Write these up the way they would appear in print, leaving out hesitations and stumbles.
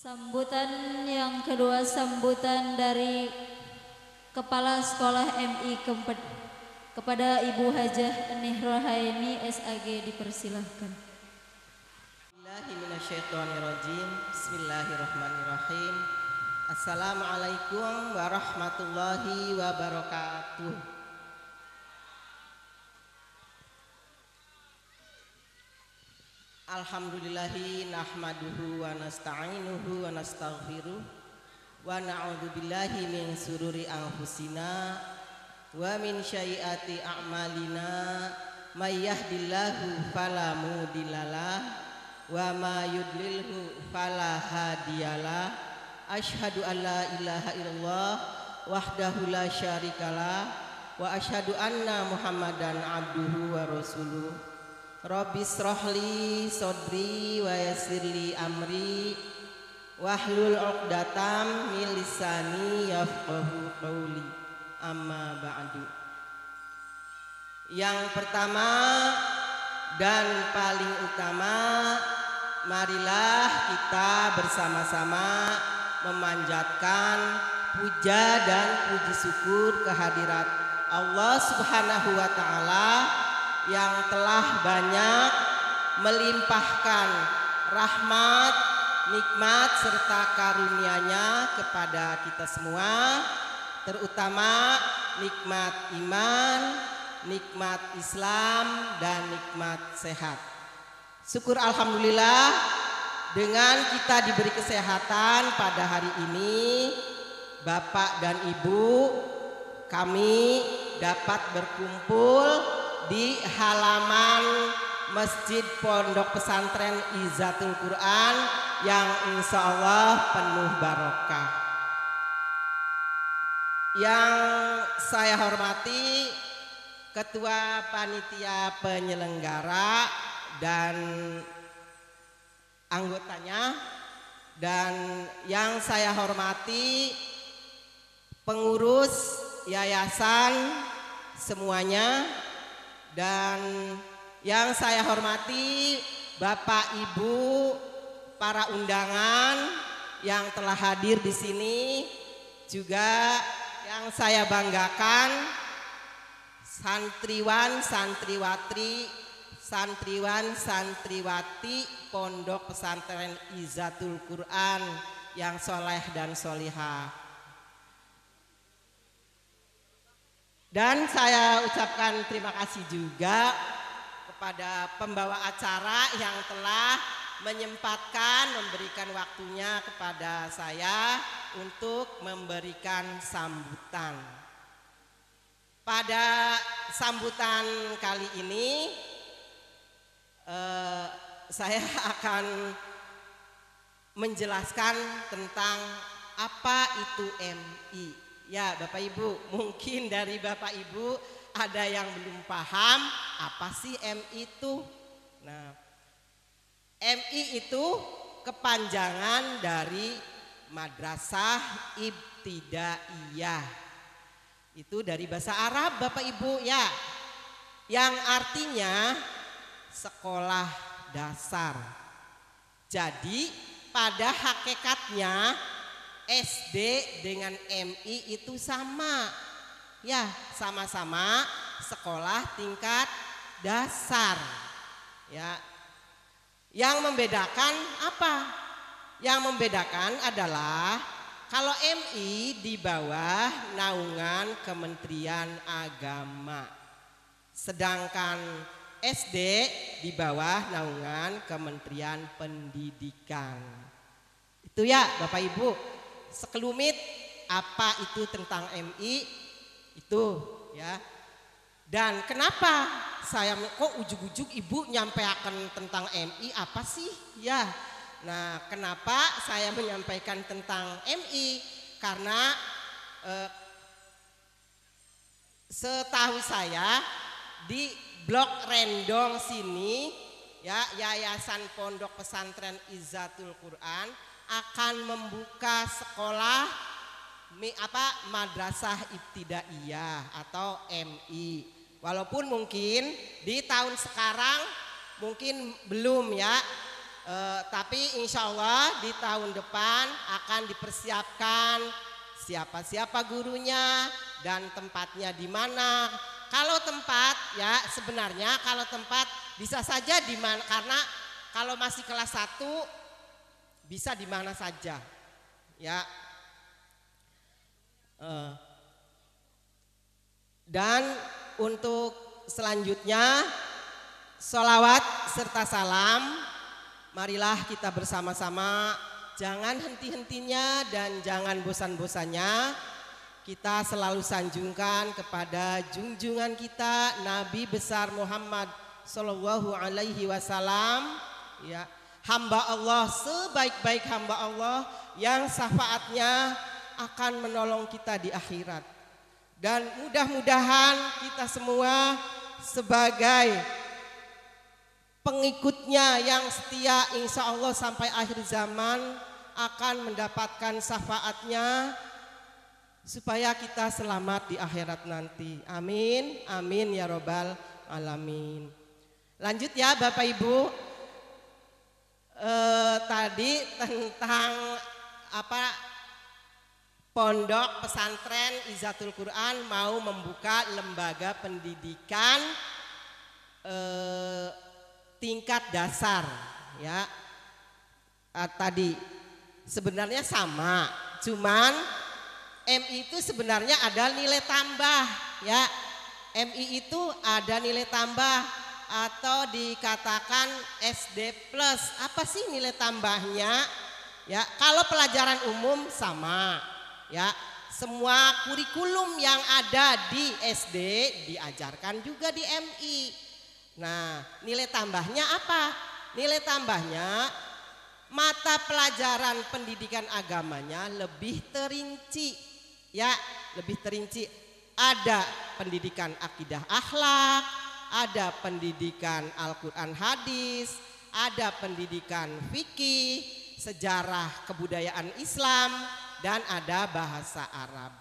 Sambutan yang kedua, sambutan dari Kepala Sekolah MI kepada Ibu Hajah Enih Rohaini SAG dipersilahkan. Bismillahirrahmanirrahim. Assalamualaikum warahmatullahi wabarakatuh. Alhamdulillahi nahmaduhu wa nasta'inuhu wa nastaghfiruh wa na'udzubillahi min sururi anfusina wa min syai'ati a'malina may yahdillahu fala mudhillalah wa ma yudlilhu fala hadiyalah. Asyhadu an la ilaha illallah wahdahu la syarikalah wa asyhadu anna Muhammadan abduhu wa rasuluh. Rabbis rohli sodri wa yassirli amri wahlul 'uqdatam min lisani yafqahu qawli. Amma ba'du. Yang pertama dan paling utama, marilah kita bersama-sama memanjatkan puja dan puji syukur kehadirat Allah Subhanahu wa Ta'ala yang telah banyak melimpahkan rahmat, nikmat serta karunia-Nya kepada kita semua, terutama nikmat iman, nikmat Islam dan nikmat sehat. Syukur alhamdulillah dengan kita diberi kesehatan pada hari ini, Bapak dan Ibu, kami dapat berkumpul di halaman Masjid Pondok Pesantren Izzatul Quran yang insya Allah penuh barokah. Yang saya hormati Ketua Panitia Penyelenggara dan anggotanya, dan yang saya hormati pengurus yayasan semuanya, dan yang saya hormati Bapak Ibu para undangan yang telah hadir di sini, juga yang saya banggakan santriwan santriwati Pondok Pesantren Izzatul Quran yang soleh dan solihah. Dan saya ucapkan terima kasih juga kepada pembawa acara yang telah menyempatkan memberikan waktunya kepada saya untuk memberikan sambutan. Pada sambutan kali ini saya akan menjelaskan tentang apa itu MI. Ya Bapak Ibu, mungkin dari Bapak Ibu ada yang belum paham apa sih MI itu. Nah, MI itu kepanjangan dari Madrasah Ibtidaiyah. Itu dari bahasa Arab Bapak Ibu ya, yang artinya sekolah dasar. Jadi pada hakikatnya SD dengan MI itu sama, ya sama-sama sekolah tingkat dasar, ya. Yang membedakan apa? Yang membedakan adalah kalau MI di bawah naungan Kementerian Agama, sedangkan SD di bawah naungan Kementerian Pendidikan. Itu ya Bapak Ibu, sekelumit apa itu tentang MI itu ya. Dan kenapa saya kok ujuk-ujuk Ibu nyampaikan tentang MI apa sih ya. Nah, kenapa saya menyampaikan tentang MI? Karena setahu saya di Blok Rendong sini ya, Yayasan Pondok Pesantren Izzatul Quran akan membuka sekolah Madrasah Ibtidaiyah atau MI. Walaupun mungkin di tahun sekarang mungkin belum ya, Tapi insya Allah di tahun depan akan dipersiapkan siapa gurunya dan tempatnya di mana. Kalau tempat ya sebenarnya kalau tempat bisa saja di mana, karena kalau masih kelas 1 bisa di mana saja ya. Dan untuk selanjutnya sholawat serta salam, marilah kita bersama-sama, jangan henti-hentinya dan jangan bosan-bosannya kita selalu sanjungkan kepada junjungan kita Nabi besar Muhammad Sallallahu Alaihi Wasallam, ya, hamba Allah sebaik-baik hamba Allah yang syafaatnya akan menolong kita di akhirat. Dan mudah-mudahan kita semua sebagai pengikutnya yang setia insya Allah sampai akhir zaman akan mendapatkan syafaatnya supaya kita selamat di akhirat nanti. Amin, amin ya robbal alamin. Lanjut ya Bapak Ibu, tadi tentang pondok pesantren Izzatul Quran mau membuka lembaga pendidikan tingkat dasar ya. Tadi sebenarnya sama, cuman MI itu sebenarnya ada nilai tambah ya. MI itu ada nilai tambah atau dikatakan SD plus. Apa sih nilai tambahnya? Ya, kalau pelajaran umum sama ya. Semua kurikulum yang ada di SD diajarkan juga di MI. Nah, nilai tambahnya apa? Nilai tambahnya mata pelajaran pendidikan agamanya lebih terinci. Ya, lebih terinci. Ada pendidikan akidah akhlak, ada pendidikan Al-Qur'an hadis, ada pendidikan fikih, sejarah kebudayaan Islam, dan ada bahasa Arab.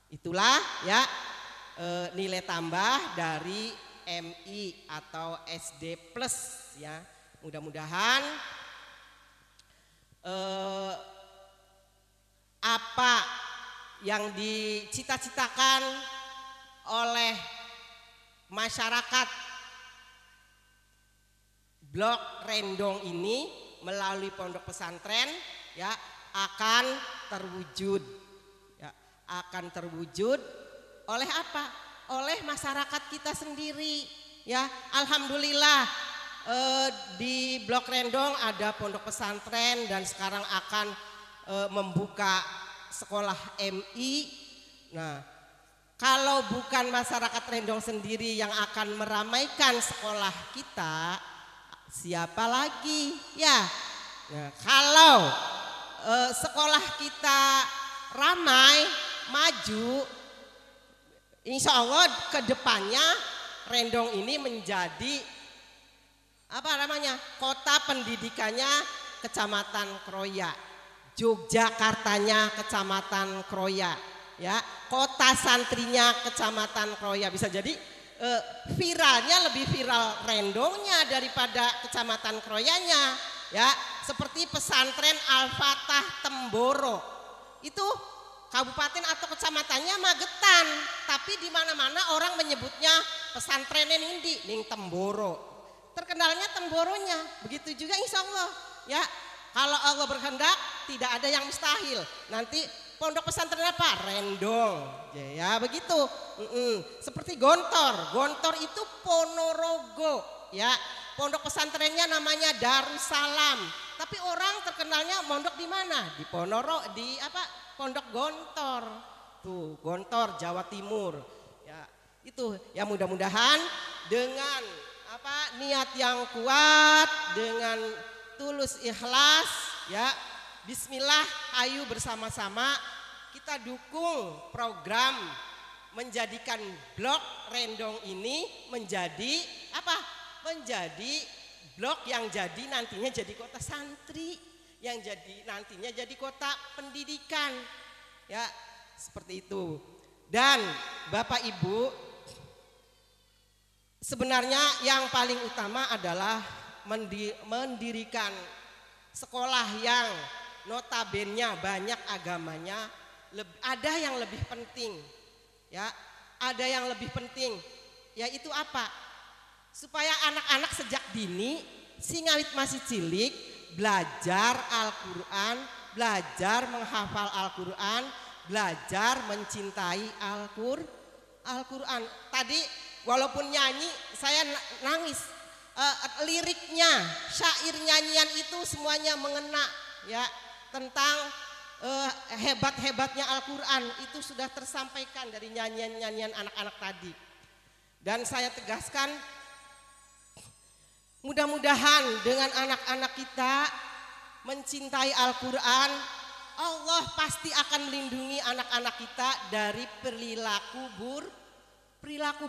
Itulah ya nilai tambah dari MI atau SD plus ya. Mudah-mudahan apa yang dicita-citakan oleh masyarakat Blok Rendong ini melalui pondok pesantren ya akan terwujud ya, akan terwujud oleh apa? Oleh masyarakat kita sendiri ya. Alhamdulillah di Blok Rendong ada pondok pesantren dan sekarang akan membuka sekolah MI. Nah, kalau bukan masyarakat Rendong sendiri yang akan meramaikan sekolah kita, siapa lagi ya? Nah, kalau sekolah kita ramai, maju, insya Allah kedepannya Rendong ini menjadi kota pendidikannya Kecamatan Kroya, Yogyakartanya Kecamatan Kroya, ya, kota santrinya Kecamatan Kroya. Bisa jadi viralnya lebih viral Rendongnya daripada Kecamatan Kroyanya, ya. Seperti pesantren Al-Fatah Temboro, itu kabupaten atau kecamatannya Magetan, tapi di mana-mana orang menyebutnya pesantren ning Temboro. Terkenalnya Temboronya. Begitu juga insya Allah ya. Kalau Allah berkehendak tidak ada yang mustahil. Nanti pondok pesantren apa? Rendong ya, begitu. Seperti Gontor itu Ponorogo ya. Pondok pesantrennya namanya Darussalam, tapi orang terkenalnya mondok di mana? Di Pondok Gontor. Tuh, Gontor Jawa Timur. Ya, itu ya, mudah-mudahan dengan niat yang kuat, dengan tulus ikhlas ya, bismillah, ayo bersama-sama kita dukung program menjadikan Blok Rendong ini menjadi menjadi blok yang jadi nantinya jadi kota santri, yang jadi nantinya jadi kota pendidikan ya, seperti itu. Dan Bapak Ibu, sebenarnya yang paling utama adalah mendirikan sekolah yang notabene banyak agamanya, ada yang lebih penting, ya, ada yang lebih penting, yaitu apa? Supaya anak-anak sejak dini, singawit masih cilik, belajar Al-Quran, belajar menghafal Al-Quran, belajar mencintai Al-Quran. Tadi walaupun nyanyi saya nangis, liriknya, syair nyanyian itu semuanya mengena, ya, tentang hebat-hebatnya Al-Quran. Itu sudah tersampaikan dari nyanyian-nyanyian anak-anak tadi. Dan saya tegaskan, mudah-mudahan dengan anak-anak kita mencintai Al-Quran, Allah pasti akan melindungi anak-anak kita dari perilaku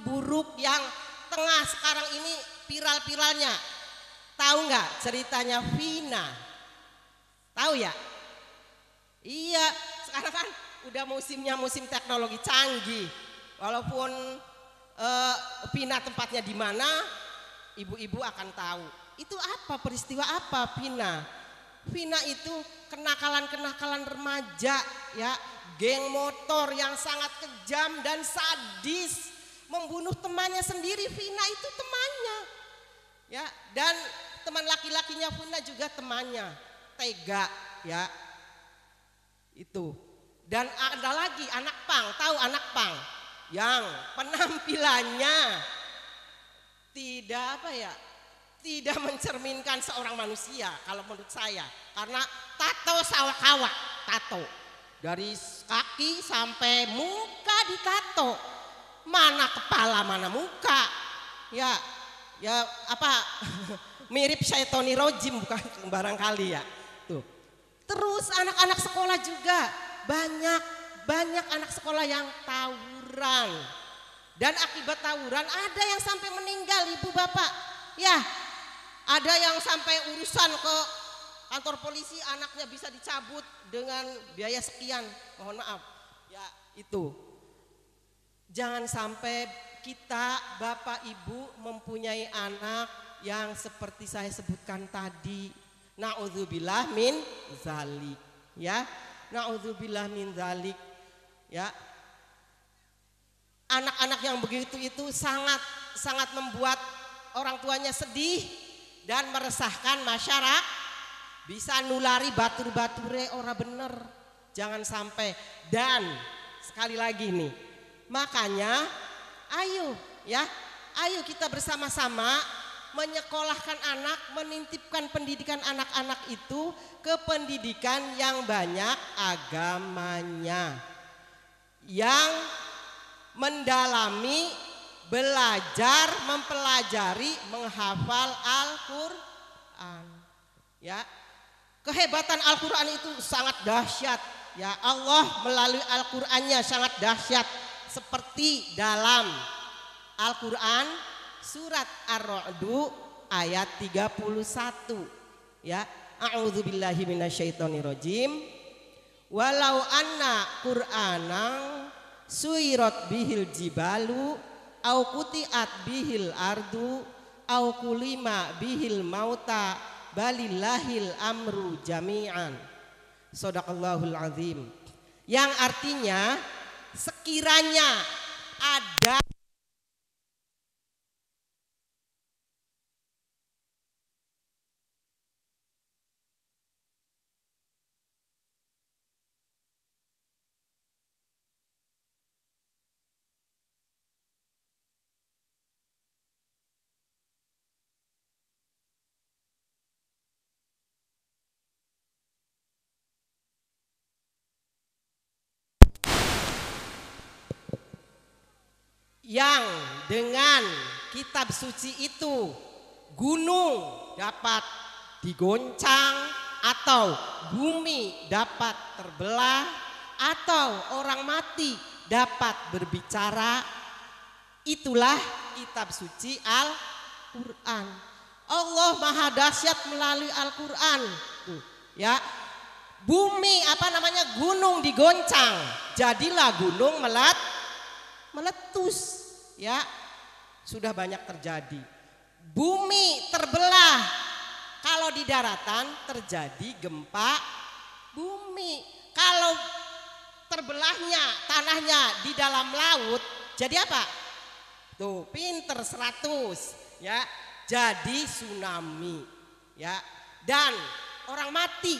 buruk yang tengah sekarang ini viral-viralnya. Tahu nggak ceritanya Vina? Tahu ya? Iya, sekarang kan udah musimnya musim teknologi canggih. Walaupun Vina tempatnya di mana, ibu-ibu akan tahu. Itu apa, peristiwa apa Vina? Vina itu kenakalan-kenakalan remaja, ya, geng motor yang sangat kejam dan sadis, membunuh temannya sendiri. Vina itu temannya, ya, dan teman laki-lakinya Vina juga temannya, tega, ya, itu. Dan ada lagi anak pang, tahu anak pang yang penampilannya tidak tidak mencerminkan seorang manusia kalau menurut saya, karena tato sawak-sawak, tato dari kaki sampai muka ditato, mana kepala mana muka, ya apa mirip syaitoni rojim bukan barangkali, ya tuh. Terus anak-anak sekolah juga banyak anak sekolah yang tawuran, dan akibat tawuran ada yang sampai meninggal, ibu bapak, ya. Ada yang sampai urusan ke kantor polisi, anaknya bisa dicabut dengan biaya sekian. Mohon maaf, ya itu. Jangan sampai kita bapak ibu mempunyai anak yang seperti saya sebutkan tadi. Na'udzubillah min zalik, ya. Na'udzubillah min zalik, ya. Anak-anak yang begitu itu sangat membuat orang tuanya sedih dan meresahkan masyarakat, bisa nulari batur-bature ora bener. Jangan sampai. Dan sekali lagi nih, makanya ayo kita bersama-sama menyekolahkan anak, menitipkan pendidikan anak-anak itu ke pendidikan yang banyak agamanya, yang mendalami, belajar, mempelajari, menghafal Al-Quran, ya. Kehebatan Al-Quran itu sangat dahsyat, ya. Allah melalui Al-Qurannya sangat dahsyat, seperti dalam Al-Quran surat Ar-Ra'du ayat 31, ya. A'udzubillahi minasyaitonirrajim. Walau anna Qur'anan suirat bihil jibalu au kutiat bihil ardu au kulima bihil mauta balillahil amru jami'an. Shadaqallahul azim. Yang artinya sekiranya ada yang dengan kitab suci itu gunung dapat digoncang, atau bumi dapat terbelah, atau orang mati dapat berbicara, itulah kitab suci Al-Quran. Allah maha dahsyat melalui Al-Quran, ya. Bumi gunung digoncang, jadilah gunung meletus, ya, sudah banyak terjadi. Bumi terbelah, Kalau di daratan terjadi gempa bumi. Kalau terbelahnya tanahnya di dalam laut, jadi apa? Tuh, pinter 100 ya. Jadi tsunami ya. Dan orang mati,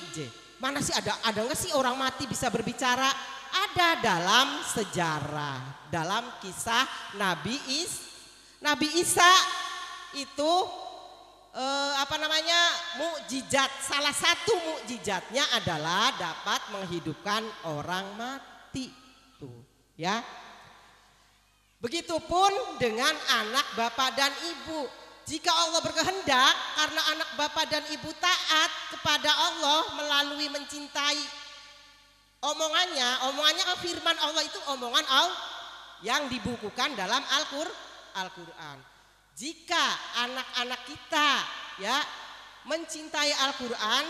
mana sih ada nggak sih orang mati bisa berbicara? Ada dalam sejarah, dalam kisah Nabi Isa itu mukjizat. Salah satu mukjizatnya adalah dapat menghidupkan orang mati tuh ya. Begitupun dengan anak bapak dan ibu. Jika Allah berkehendak, karena anak bapak dan ibu taat kepada Allah melalui mencintai omongannya firman Allah itu omongan Allah yang dibukukan dalam Al-Quran. Jika anak-anak kita ya mencintai Al-Quran,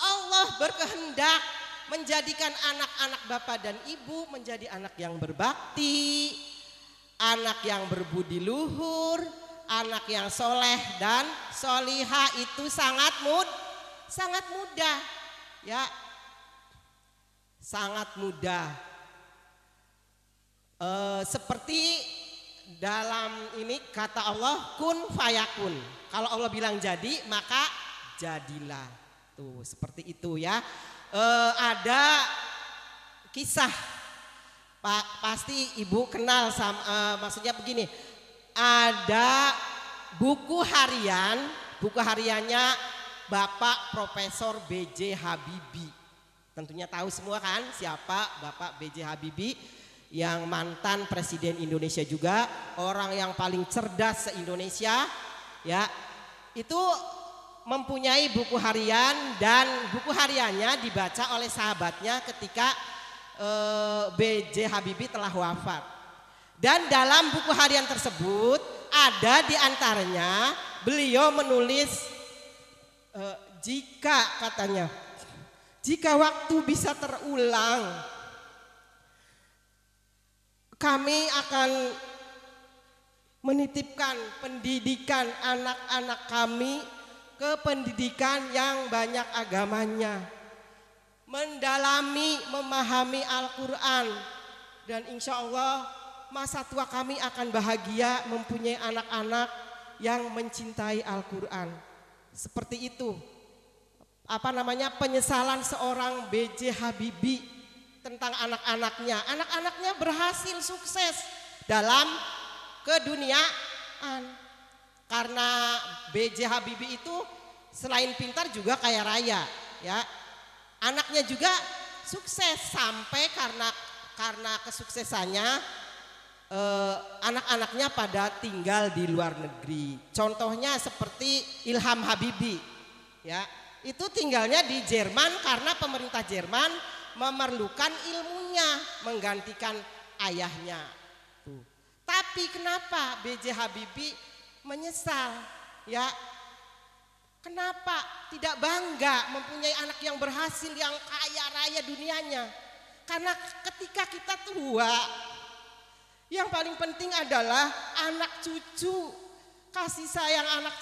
Allah berkehendak menjadikan anak-anak bapak dan ibu menjadi anak yang berbakti, anak yang berbudi luhur, anak yang soleh dan solihah. Itu sangat mudah ya, sangat mudah. Seperti dalam ini kata Allah kun fayakun. Kalau Allah bilang jadi maka jadilah. Tuh seperti itu ya. Ada kisah pasti ibu kenal sama, maksudnya begini. Ada buku hariannya Bapak Profesor B.J. Habibie. Tentunya tahu semua kan siapa Bapak B.J. Habibie, yang mantan Presiden Indonesia juga, orang yang paling cerdas se-Indonesia ya. Itu mempunyai buku harian, dan buku hariannya dibaca oleh sahabatnya ketika B.J. Habibie telah wafat. Dan dalam buku harian tersebut ada di antaranya beliau menulis jika waktu bisa terulang, kami akan menitipkan pendidikan anak-anak kami ke pendidikan yang banyak agamanya, mendalami, memahami Al-Quran, dan insya Allah masa tua kami akan bahagia mempunyai anak-anak yang mencintai Al-Quran. Seperti itu penyesalan seorang B.J. Habibie tentang anak-anaknya. Anak-anaknya berhasil sukses dalam keduniaan, karena B.J. Habibie itu selain pintar juga kaya raya ya. Anaknya juga sukses, sampai karena kesuksesannya anak-anaknya pada tinggal di luar negeri. Contohnya seperti Ilham Habibie ya, itu tinggalnya di Jerman karena pemerintah Jerman memerlukan ilmunya menggantikan ayahnya tuh. Tapi kenapa B.J. Habibie menyesal ya? Kenapa tidak bangga mempunyai anak yang berhasil, yang kaya raya dunianya? Karena ketika kita tua, yang paling penting adalah anak cucu, kasih sayang anak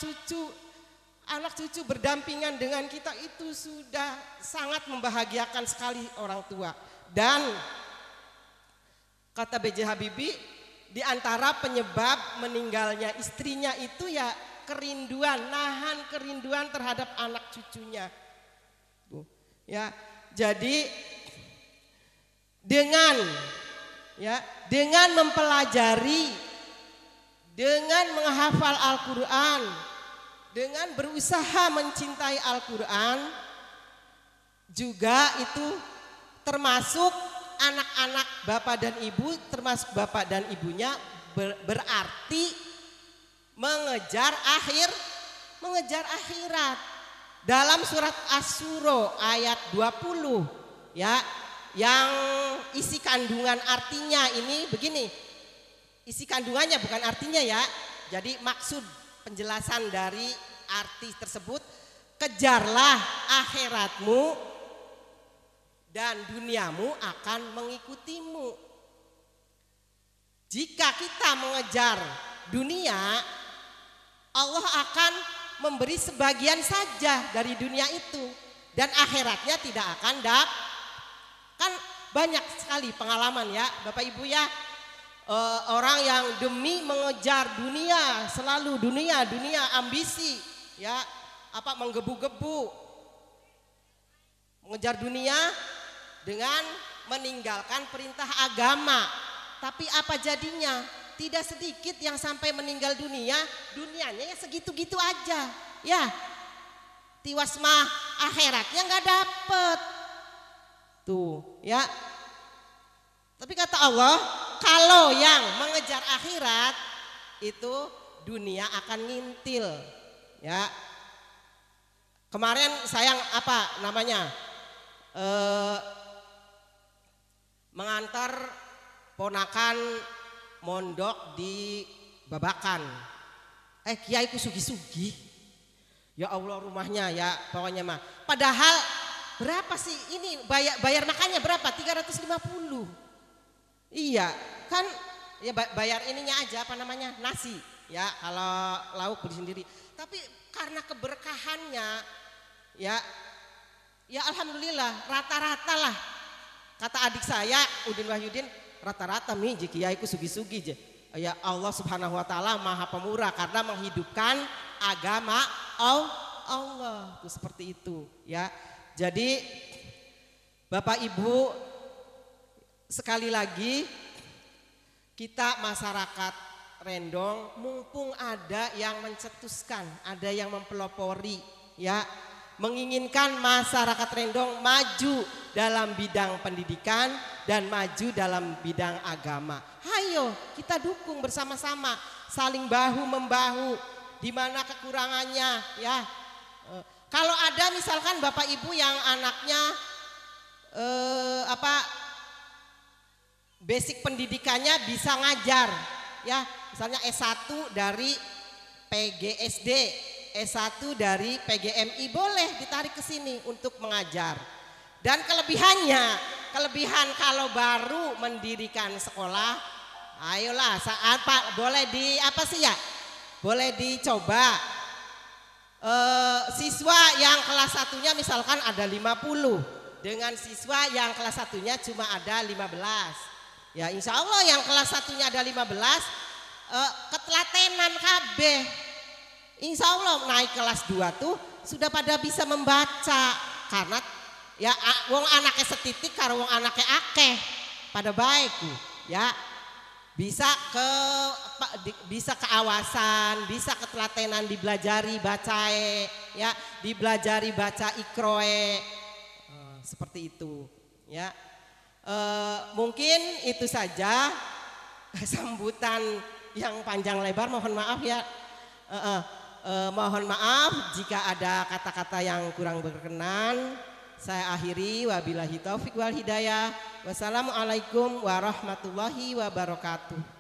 cucu berdampingan dengan kita, itu sudah sangat membahagiakan sekali orang tua. Dan kata B.J. Habibie, di antara penyebab meninggalnya istrinya itu ya kerinduan, nahan kerinduan terhadap anak cucunya. Ya, jadi dengan mempelajari, dengan menghafal Al-Quran, dengan berusaha mencintai Al-Quran, juga itu termasuk anak-anak bapak dan ibu, termasuk bapak dan ibunya berarti mengejar akhirat. Dalam surat Asy-Syura ayat 20 ya, yang isi kandungan artinya ini begini. Isi kandungannya bukan artinya ya. Jadi maksud penjelasan dari arti tersebut, kejarlah akhiratmu dan duniamu akan mengikutimu. Jika kita mengejar dunia, Allah akan memberi sebagian saja dari dunia itu dan akhiratnya tidak akan kan banyak sekali pengalaman ya Bapak Ibu ya, orang yang demi mengejar dunia, selalu dunia ambisi ya, apa menggebu-gebu mengejar dunia dengan meninggalkan perintah agama. Tapi apa jadinya? Tidak sedikit yang sampai meninggal dunia, dunianya ya segitu-gitu aja ya, tiwas mah akhiratnya nggak dapet tuh ya. Tapi kata Allah, kalau yang mengejar akhirat itu dunia akan ngintil ya. Kemarin saya mengantar ponakan mondok di Babakan. Kiaiku sugi-sugi. Ya Allah rumahnya ya pokoknya mah. Padahal berapa sih ini bayar makannya berapa? 350. Iya, kan ya bayar ininya aja nasi ya, kalau lauk beli sendiri. Tapi karena keberkahannya ya alhamdulillah rata-rata lah. Kata adik saya Udin Wahyudin, rata-rata mi kiaiku sugi-sugi je. Ya Allah Subhanahu wa taala Maha Pemurah karena menghidupkan agama Allah. Tuh seperti itu ya. Jadi Bapak Ibu, sekali lagi kita masyarakat Rendong mumpung ada yang mencetuskan, ada yang mempelopori ya, menginginkan masyarakat Rendong maju dalam bidang pendidikan dan maju dalam bidang agama. Hayo kita dukung bersama-sama, saling bahu membahu di mana kekurangannya ya. Kalau ada misalkan Bapak Ibu yang anaknya basic pendidikannya bisa ngajar ya, misalnya S1 dari PGSD, S1 dari PGMI, boleh ditarik ke sini untuk mengajar. Dan kelebihan kalau baru mendirikan sekolah, ayolah saat Pak boleh boleh dicoba. Siswa yang kelas 1-nya misalkan ada 50, dengan siswa yang kelas 1-nya cuma ada 15. Ya insya Allah yang kelas 1-nya ada 15, ketelatenan kabeh. Insya Allah naik kelas 2 tuh sudah pada bisa membaca, karena ya wong anaknya setitik karo wong anaknya akeh pada baik ya, bisa keawasan, bisa ketelatenan, dibelajari bacae ya, dibelajari baca ikroe, seperti itu ya. Mungkin itu saja sambutan yang panjang lebar, mohon maaf ya. Mohon maaf jika ada kata-kata yang kurang berkenan. Saya akhiri, wabillahi taufik wal hidayah. Wassalamualaikum warahmatullahi wabarakatuh.